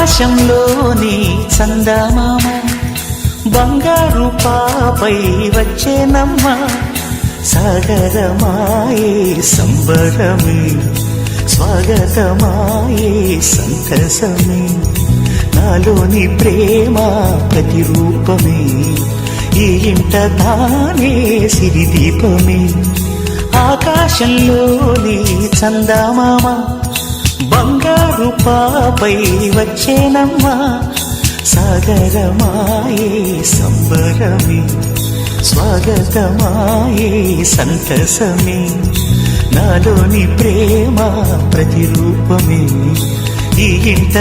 ఆకాశంలోని చందమామ బంగారు పాపై వచ్చేనమ్మ సాగరమాయే సంబరమే స్వాగతమాయే సంతసమే నాలోని ప్రేమ ప్రతిరూపమే ఈ ఇంట తానే సిరిదీపమే ఆకాశంలోని చందమామ బంగారు పాపై వచ్చేనమ్మా సాగరమాయే సంబరమే స్వాగతమాయే సంతసమే నాలోని ప్రేమ ప్రతిరూపమే ఈ ఇంట